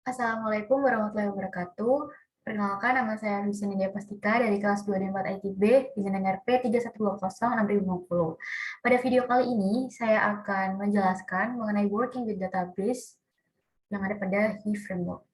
Assalamualaikum warahmatullahi wabarakatuh. Perkenalkan, nama saya Lucy Nidia Pastika dari kelas 2 dan 4 ITB dengan NRP 31206020. Pada video kali ini, saya akan menjelaskan mengenai working with database yang ada pada HI Framework.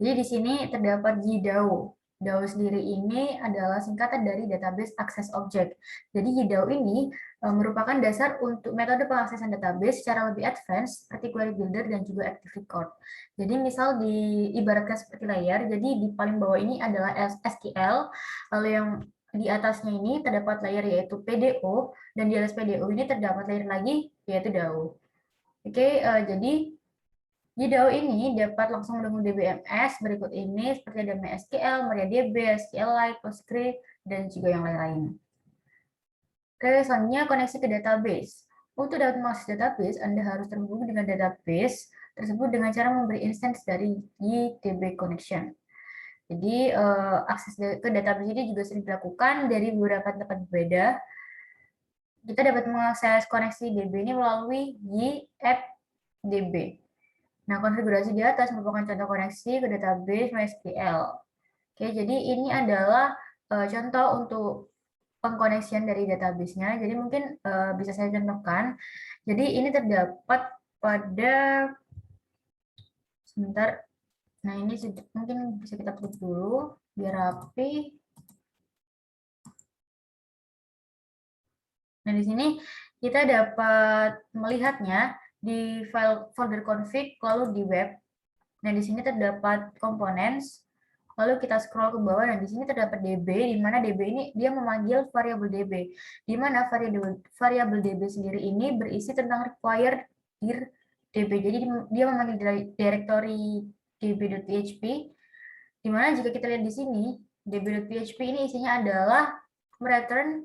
Jadi di sini terdapat JDAO. DAO sendiri ini adalah singkatan dari Database Access Object. Jadi JDAO ini merupakan dasar untuk metode pengaksesan database secara lebih advance seperti Query Builder dan juga Active Record. Jadi misal diibaratkan seperti layar, jadi di paling bawah ini adalah SQL, lalu yang di atasnya ini terdapat layer yaitu PDO, dan di atas PDO ini terdapat layer lagi yaitu DAO. Oke, jadi di DAO ini dapat langsung mendukung DBMS berikut ini seperti ada MySQL, MariaDB, SQLite, Postgre, dan juga yang lain-lain. Oke, selanjutnya koneksi ke database. Untuk dapat mengakses database, Anda harus terhubung dengan database tersebut dengan cara memberi instance dari YDB connection. Jadi, akses ke database ini juga sering dilakukan dari beberapa tempat berbeda. Kita dapat mengakses koneksi DB ini melalui YAppDB. Nah, konfigurasi di atas merupakan contoh koneksi ke database MySQL. Oke, jadi ini adalah contoh untuk pengkoneksian dari database-nya. Jadi mungkin bisa saya contohkan. Jadi ini terdapat pada sebentar. Nah, ini mungkin bisa kita tutup dulu biar rapi. Nah, di sini kita dapat melihatnya di file folder config lalu di web. Nah, di sini terdapat components, lalu kita scroll ke bawah, dan di sini terdapat DB, di mana DB ini dia memanggil variabel DB, di mana variabel DB sendiri ini berisi tentang required dir DB. Jadi dia memanggil directory db.php, di mana jika kita lihat di sini, db.php ini isinya adalah return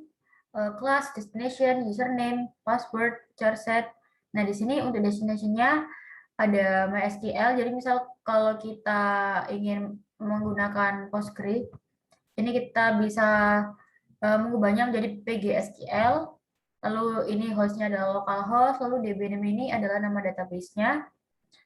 class, destination, username, password, char set. Nah, di sini untuk destination-nya ada MySQL. Jadi misal kalau kita ingin menggunakan Postgre, ini kita bisa mengubahnya menjadi PGSQL. Lalu ini hostnya adalah localhost, lalu dbname ini adalah nama database-nya,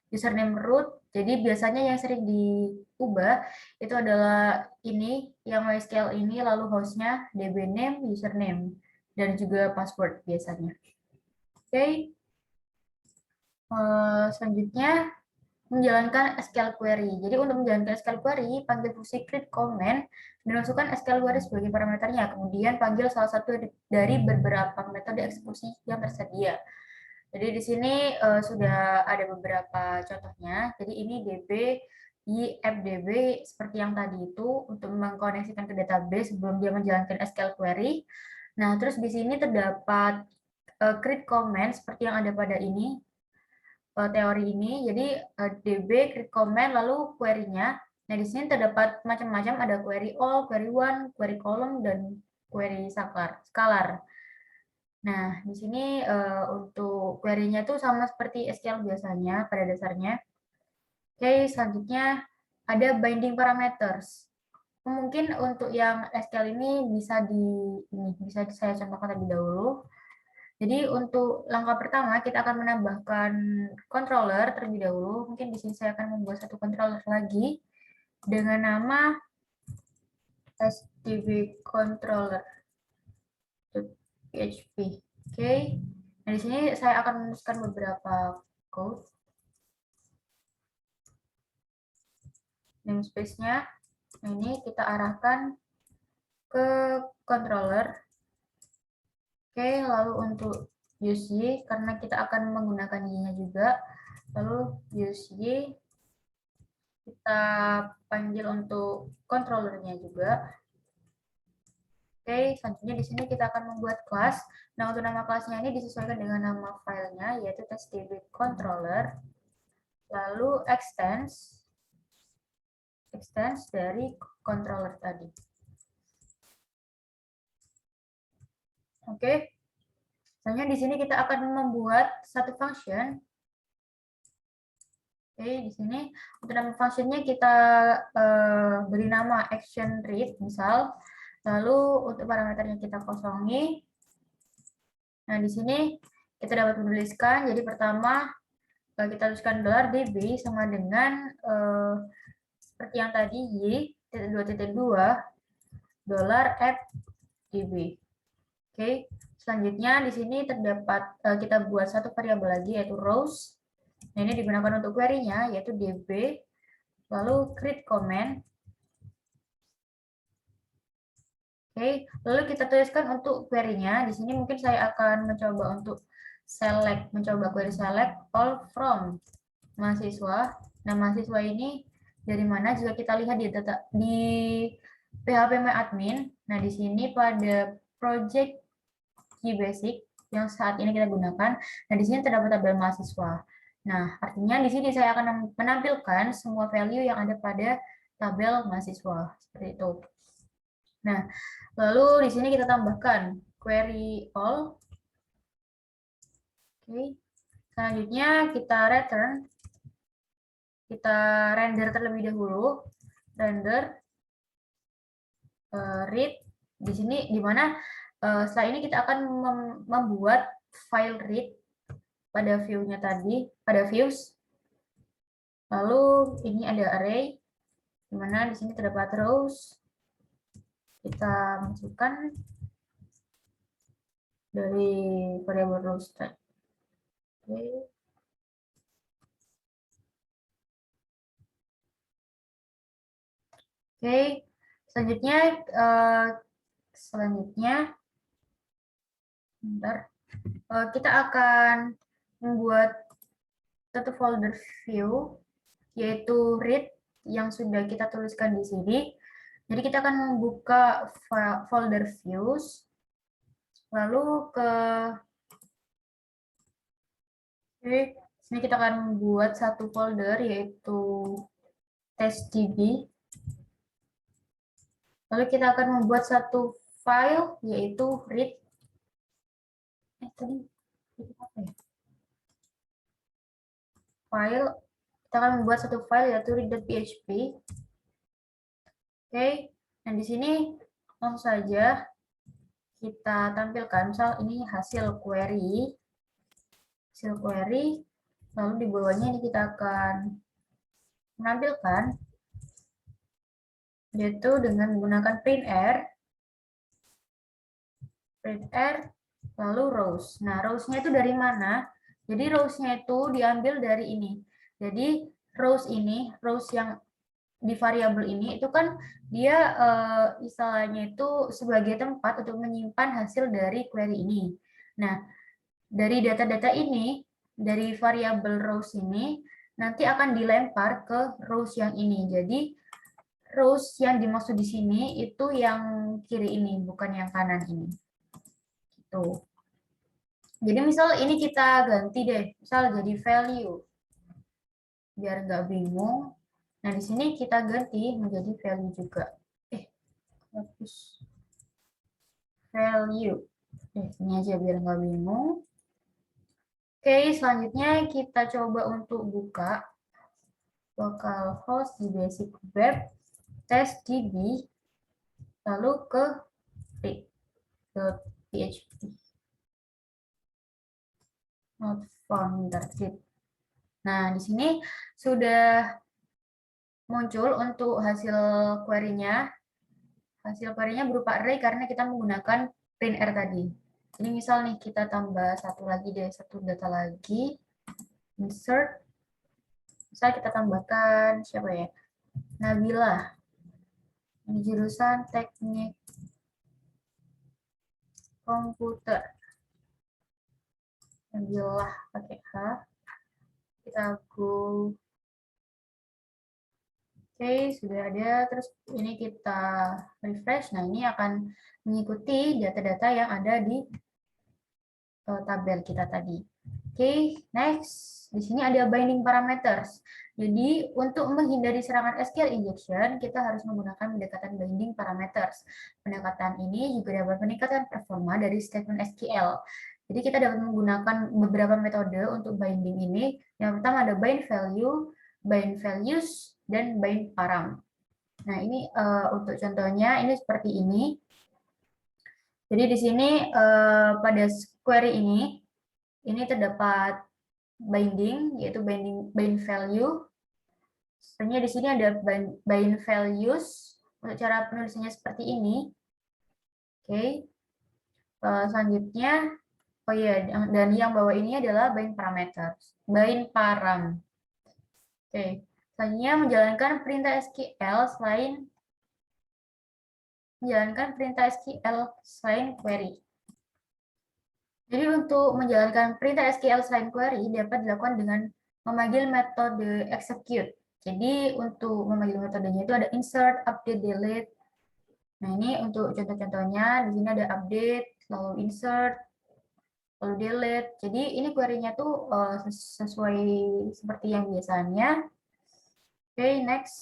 username root. Jadi biasanya yang sering diubah itu adalah ini, yang MySQL ini, lalu hostnya, dbname, username, dan juga password biasanya. Oke. Selanjutnya menjalankan SQL query. Jadi untuk menjalankan SQL query, panggil fungsi create comment dan masukkan SQL query sebagai parameternya. Kemudian panggil salah satu dari beberapa metode eksekusi yang tersedia. Jadi di sini sudah ada beberapa contohnya. Jadi ini DB, YAppDB seperti yang tadi itu untuk mengkoneksikan ke database sebelum dia menjalankan SQL query. Nah, terus di sini terdapat create comment seperti yang ada pada ini. Teori ini. Jadi DB, create comment, lalu query-nya. Nah, di sini terdapat macam-macam, ada query all, query one, query column, dan query scalar. Nah, di sini untuk query-nya itu sama seperti SQL biasanya pada dasarnya. Oke, selanjutnya ada binding parameters. Mungkin untuk yang SQL ini bisa saya contohkan terlebih dahulu. Jadi untuk langkah pertama kita akan menambahkan controller terlebih dahulu. Mungkin di sini saya akan membuat satu controller lagi dengan nama stb controller.php. Oke. Nah, di sini saya akan menuliskan beberapa code. Namespace-nya ini kita arahkan ke controller. Oke, lalu untuk use y, karena kita akan menggunakan y-nya juga, lalu use y kita panggil untuk controllernya juga. Oke, selanjutnya di sini kita akan membuat kelas. Nah, untuk nama kelasnya ini disesuaikan dengan nama filenya, yaitu testdbcontroller. Lalu extends dari controller tadi. Oke, selanjutnya di sini kita akan membuat satu function. Oke, di sini untuk nama functionnya kita beri nama action read misal. Lalu untuk parameternya kita kosongi. Nah, di sini kita dapat menuliskan, jadi pertama kita tuliskan $db sama dengan seperti yang tadi y.2.2 $@db. Oke, selanjutnya di sini terdapat kita buat satu variabel lagi yaitu rows. Nah, ini digunakan untuk query-nya yaitu db lalu create comment. Oke, lalu kita tuliskan untuk query-nya. Di sini mungkin saya akan mencoba untuk mencoba query select all from mahasiswa. Nah, mahasiswa ini dari mana? Jika kita lihat di php.my-admin. Nah, di sini pada project GBasic yang saat ini kita gunakan. Nah, di sini terdapat tabel mahasiswa. Nah, artinya di sini saya akan menampilkan semua value yang ada pada tabel mahasiswa. Seperti itu. Nah, lalu di sini kita tambahkan query all. Oke. Selanjutnya kita render terlebih dahulu. Render read di sini di mana setelah ini kita akan membuat file read pada view-nya tadi, pada views. Lalu ini ada array di mana di sini terdapat rows. Kita masukkan dari variabel rows tadi. Oke, selanjutnya kita akan membuat satu folder view yaitu read yang sudah kita tuliskan di sini. Jadi kita akan membuka folder views, lalu sini kita akan membuat satu folder yaitu testdb. Lalu kita akan membuat satu file yaitu read. File, kita akan membuat satu file yaitu read.php. Oke, dan di sini langsung saja kita tampilkan, misal ini hasil query, lalu di bawahnya ini kita akan menampilkan yaitu dengan menggunakan printr, lalu rows. Nah, rows-nya itu dari mana? Jadi rows-nya itu diambil dari ini. Jadi rows yang di variabel ini itu kan dia istilahnya itu sebagai tempat untuk menyimpan hasil dari query ini. Nah, dari data-data ini, dari variabel rows ini, nanti akan dilempar ke rows yang ini. Jadi, rows yang dimaksud di sini itu yang kiri ini, bukan yang kanan ini. Gitu. Jadi, misal ini kita ganti deh, misal jadi value. Biar nggak bingung. Nah, di sini kita ganti menjadi value juga. Hapus value. Ini aja biar nggak bingung. Oke, selanjutnya kita coba untuk buka localhost di basic web testdb lalu ke read.php not found. Nah, di sini sudah muncul untuk hasil query-nya. Hasil query-nya berupa array karena kita menggunakan printr tadi. Ini misal nih kita tambah satu data lagi, insert. Misal kita tambahkan siapa ya? Nabila. Ini jurusan teknik komputer. Nabila pakai H. Kita go. Oke, sudah ada. Terus ini kita refresh. Nah, ini akan mengikuti data-data yang ada di tabel kita tadi. Oke, next. Di sini ada binding parameters. Jadi, untuk menghindari serangan SQL injection, kita harus menggunakan pendekatan binding parameters. Pendekatan ini juga dapat meningkatkan performa dari statement SQL. Jadi, kita dapat menggunakan beberapa metode untuk binding ini. Yang pertama ada bind value, bind values, dan bind param. Nah, ini untuk contohnya, ini seperti ini. Jadi, di sini pada query ini terdapat binding, yaitu bind value. Sebenarnya di sini ada bind values. Untuk cara penulisannya seperti ini. Oke. Selanjutnya, oh iya, dan yang bawah ini adalah bind parameters. Bind param. Oke. Selanjutnya menjalankan perintah SQL selain query. Jadi untuk menjalankan perintah SQL selain query dapat dilakukan dengan memanggil metode execute. Jadi untuk memanggil metodenya itu ada insert, update, delete. Nah ini untuk contoh-contohnya, di sini ada update, lalu insert, lalu delete. Jadi ini query-nya tuh sesuai seperti yang biasanya. Oke, next.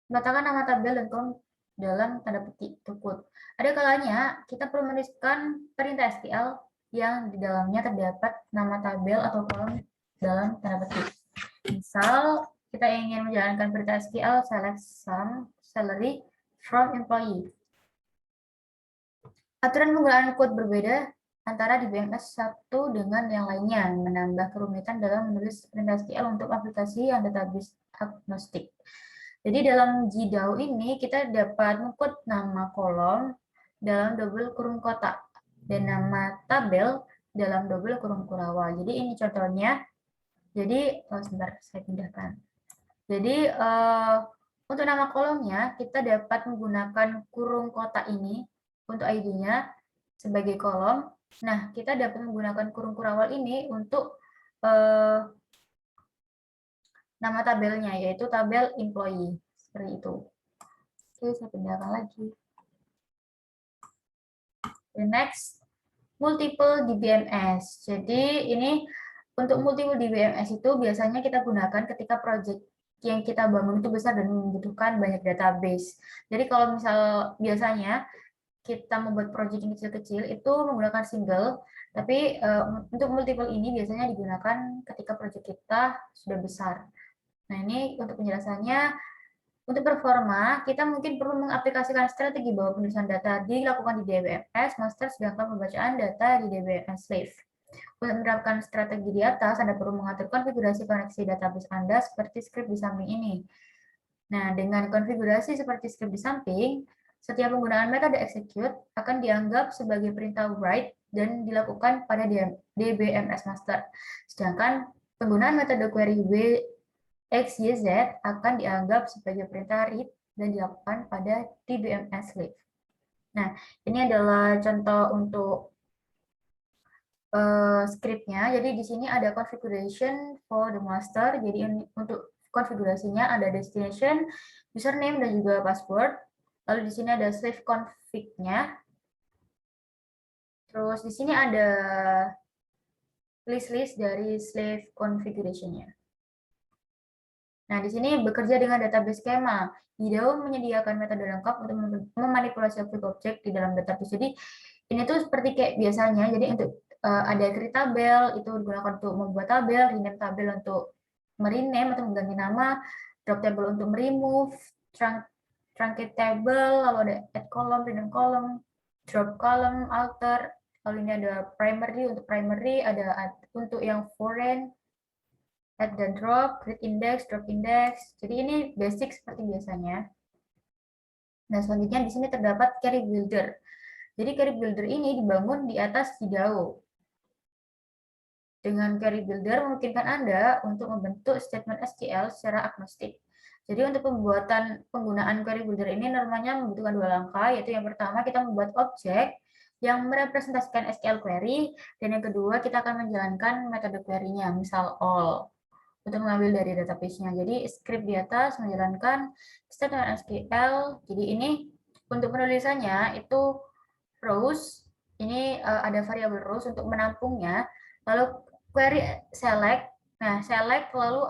Mengatakan nama tabel dan kolom dalam tanda petik tukut. Ada kalanya kita perlu menuliskan perintah SQL yang di dalamnya terdapat nama tabel atau kolom dalam tanda petik. Misal kita ingin menjalankan perintah SQL select sum salary from employee. Aturan penggunaan quote berbeda antara di BMS satu dengan yang lainnya, menambah kerumitan dalam menulis perintah SQL untuk aplikasi yang database agnostik. Jadi dalam GDAO ini kita dapat mengkode nama kolom dalam double kurung kotak dan nama tabel dalam double kurung kurawal. Jadi ini contohnya. Jadi sebentar saya pindahkan. Jadi untuk nama kolomnya kita dapat menggunakan kurung kotak ini untuk ID-nya sebagai kolom. Nah, kita dapat menggunakan kurung kurawal ini untuk nama tabelnya, yaitu tabel employee. Seperti itu. Oke, saya pindahkan lagi. The next, multiple DBMS. Jadi ini untuk multiple DBMS itu biasanya kita gunakan ketika project yang kita bangun itu besar dan membutuhkan banyak database. Jadi kalau misal biasanya kita membuat project yang kecil-kecil itu menggunakan single, tapi untuk multiple ini biasanya digunakan ketika project kita sudah besar. Nah ini untuk penjelasannya. Untuk performa, kita mungkin perlu mengaplikasikan strategi bahwa penulisan data dilakukan di DBMS master, sedangkan pembacaan data di DBMS slave. Untuk menerapkan strategi di atas, Anda perlu mengatur konfigurasi koneksi database Anda seperti script di samping ini. Nah, dengan konfigurasi seperti script di samping, setiap penggunaan metode execute akan dianggap sebagai perintah write dan dilakukan pada DBMS master. Sedangkan penggunaan metode query XYZ akan dianggap sebagai perintah read dan dilakukan pada DBMS slave. Nah, ini adalah contoh untuk scriptnya. Jadi di sini ada configuration for the master. Jadi untuk konfigurasinya ada destination, username, dan juga password. Lalu di sini ada slave config-nya. Terus di sini ada list-list dari slave configuration-nya. Nah, di sini bekerja dengan database skema. GDAO menyediakan metode lengkap untuk memanipulasi objek-objek di dalam database. Jadi, ini tuh seperti kayak biasanya. Jadi, untuk ada create tabel, itu digunakan untuk membuat tabel, rename tabel untuk merename atau mengganti nama, drop table untuk remove, truncate table, lalu ada add column, rename column, drop column, alter, lalu ini ada primary, untuk primary, ada untuk yang foreign, add dan drop, create index, drop index. Jadi ini basic seperti biasanya. Nah, selanjutnya di sini terdapat query builder. Jadi query builder ini dibangun di atas GDAO. Dengan query builder memungkinkan Anda untuk membentuk statement SQL secara agnostik. Jadi untuk penggunaan query builder ini normalnya membutuhkan 2 langkah, yaitu yang pertama kita membuat objek yang merepresentasikan SQL query, dan yang kedua kita akan menjalankan metode query-nya, misal all, untuk mengambil dari database-nya. Jadi script di atas menjalankan statement SQL. Jadi ini untuk penulisannya itu rows, ini ada variabel rows untuk menampungnya, lalu query select. Nah, select lalu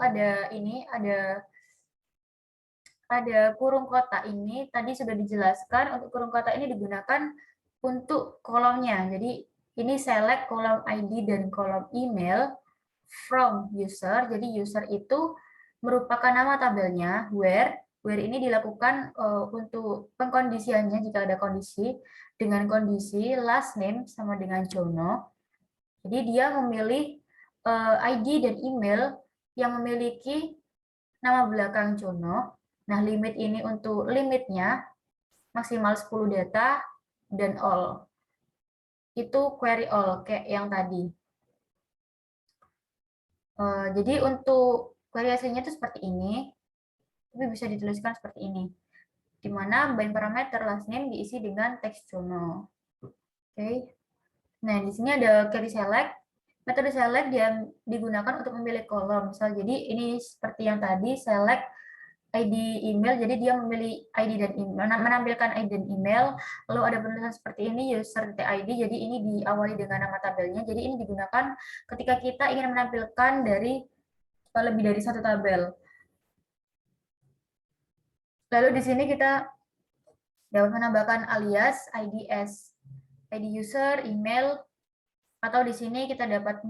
ada kurung kotak ini tadi sudah dijelaskan. Untuk kurung kotak ini digunakan untuk kolomnya. Jadi ini select kolom ID dan kolom email from user. Jadi user itu merupakan nama tabelnya, where ini dilakukan untuk pengkondisiannya jika ada kondisi, dengan kondisi last name sama dengan Jono. Jadi dia memilih ID dan email yang memiliki nama belakang Jono. Nah, limit ini untuk limitnya maksimal 10 data dan all. Itu query all kayak yang tadi. Jadi untuk query aslinya itu seperti ini, tapi bisa dituliskan seperti ini, di mana bind parameter last name diisi dengan teks Jono. Oke. Nah, di sini ada query select. Metode select dia digunakan untuk memilih kolom. Misal, jadi ini seperti yang tadi, select ID email, jadi dia memilih ID dan email, menampilkan ID dan email, lalu ada penulisan seperti ini, user ID, jadi ini diawali dengan nama tabelnya, jadi ini digunakan ketika kita ingin menampilkan dari lebih dari satu tabel. Lalu di sini kita dapat menambahkan alias, ID as ID user, email, atau di sini kita dapat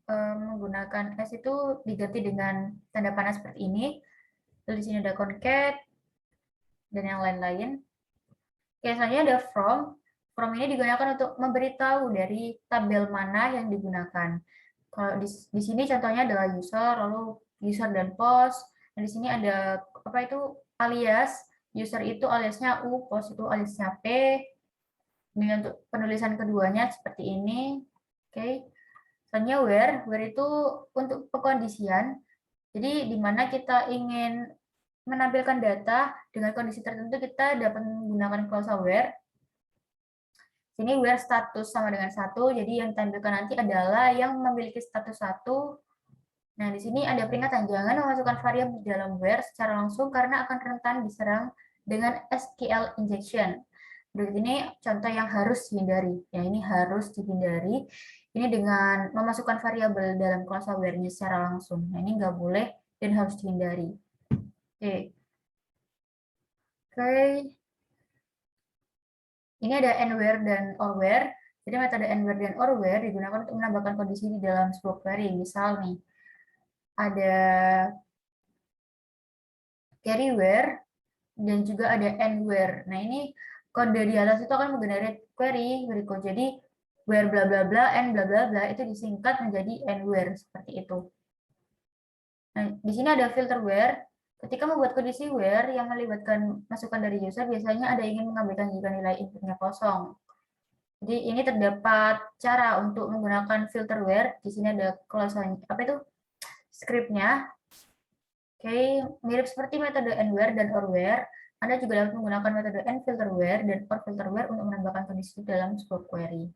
menggunakan S itu diganti dengan tanda panah seperti ini. Lalu di sini ada concat dan yang lain-lain. Biasanya ada from. From ini digunakan untuk memberitahu dari tabel mana yang digunakan. Kalau di sini contohnya adalah user, lalu user dan post. Dan di sini ada apa itu alias. User itu aliasnya U, post itu aliasnya P. Ini untuk penulisan keduanya seperti ini. Oke. Selanjutnya where itu untuk pekondisian. Jadi di mana kita ingin menampilkan data dengan kondisi tertentu, kita dapat menggunakan klausa where. Sini where status sama dengan 1, jadi yang ditampilkan nanti adalah yang memiliki status 1. Nah, di sini ada peringatan, jangan memasukkan variabel di dalam where secara langsung karena akan rentan diserang dengan SQL injection. Berikut ini contoh yang harus dihindari. Ya, ini harus dihindari. Ini dengan memasukkan variabel dalam klausa where-nya secara langsung. Nah, ini nggak boleh dan harus dihindari. Oke. Ini ada and-where dan or-where. Jadi metode and-where dan or-where digunakan untuk menambahkan kondisi di dalam sebuah query. Misal nih, ada query where dan juga ada and-where. Nah, ini kode di atas itu akan menggenerate query berikut. Jadi where bla bla bla and bla bla bla itu disingkat menjadi and-where seperti itu. Nah, di sini ada filter where. Ketika membuat kondisi where yang melibatkan masukan dari user, biasanya ada ingin mengambilkan jika nilai inputnya kosong. Jadi ini terdapat cara untuk menggunakan filter where. Di sini ada klausanya, apa itu? Scriptnya. Oke, mirip seperti metode and-where dan or-where. Anda juga dapat menggunakan metode and filter where dan or filter where untuk menambahkan kondisi dalam sebuah query.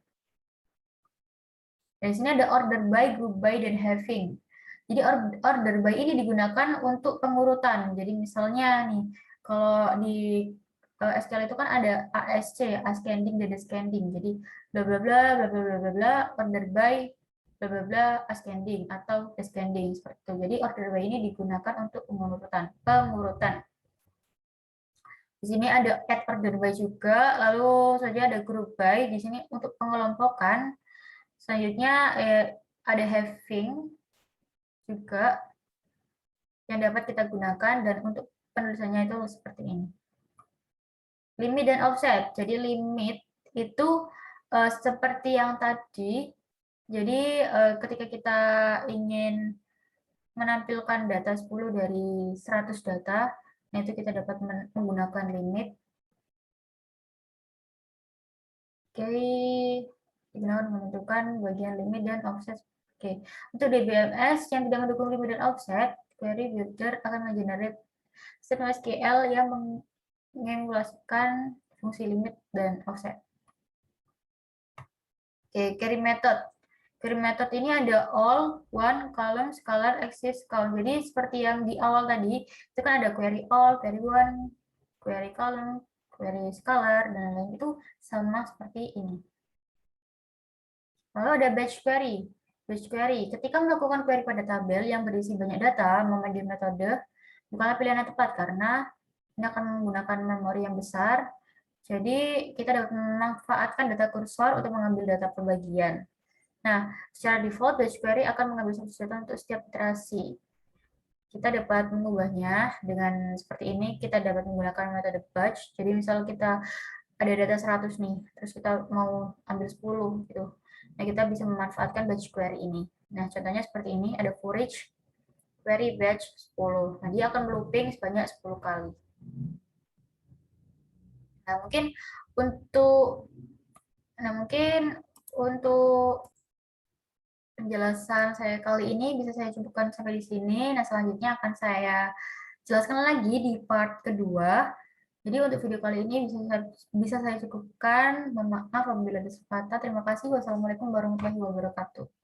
Dan di sini ada order by, group by, dan having. Jadi order by ini digunakan untuk pengurutan. Jadi misalnya nih, kalau di SQL itu kan ada ASC, ascending dan descending. Jadi bla bla bla bla bla bla bla bla order by bla bla bla ascending atau descending seperti itu. Jadi order by ini digunakan untuk pengurutan. Di sini ada add order by juga, lalu saja ada group by di sini untuk pengelompokan. Selanjutnya ada having juga yang dapat kita gunakan dan untuk penulisannya itu seperti ini. Limit dan offset. Jadi limit itu seperti yang tadi. Jadi ketika kita ingin menampilkan data 10 dari 100 data, nah itu kita dapat menggunakan limit. Oke, digunakan menentukan bagian limit dan offset. Oke, untuk DBMS yang tidak mendukung limit dan offset, query builder akan mengenerate statement SQL yang mengimplasikan fungsi limit dan offset. Oke, query method. Query method ini ada all, one, column, scalar, axis, count. Jadi seperti yang di awal tadi, itu kan ada query all, query one, query column, query scalar, dan lain itu sama seperti ini. Lalu ada batch query. Batch query, ketika melakukan query pada tabel yang berisi banyak data, memanggil metode bukanlah pilihan yang tepat karena ini akan menggunakan memori yang besar. Jadi kita dapat memanfaatkan data kursor untuk mengambil data perbagian. Nah, secara default batch query akan mengambil satu data untuk setiap iterasi. Kita dapat mengubahnya dengan seperti ini. Kita dapat menggunakan metode batch. Jadi misal kita ada data 100 nih, terus kita mau ambil 10 gitu. Nah, Nah, kita bisa memanfaatkan batch query ini. Nah, contohnya seperti ini, ada for each query batch 10. Nah, dia akan looping sebanyak 10 kali. Nah, mungkin untuk penjelasan saya kali ini bisa saya cukupkan sampai di sini. Nah, selanjutnya akan saya jelaskan lagi di part kedua. Jadi untuk video kali ini bisa saya cukupkan. Mohon maaf apabila ada salah kata. Terima kasih. Wassalamualaikum warahmatullahi wabarakatuh.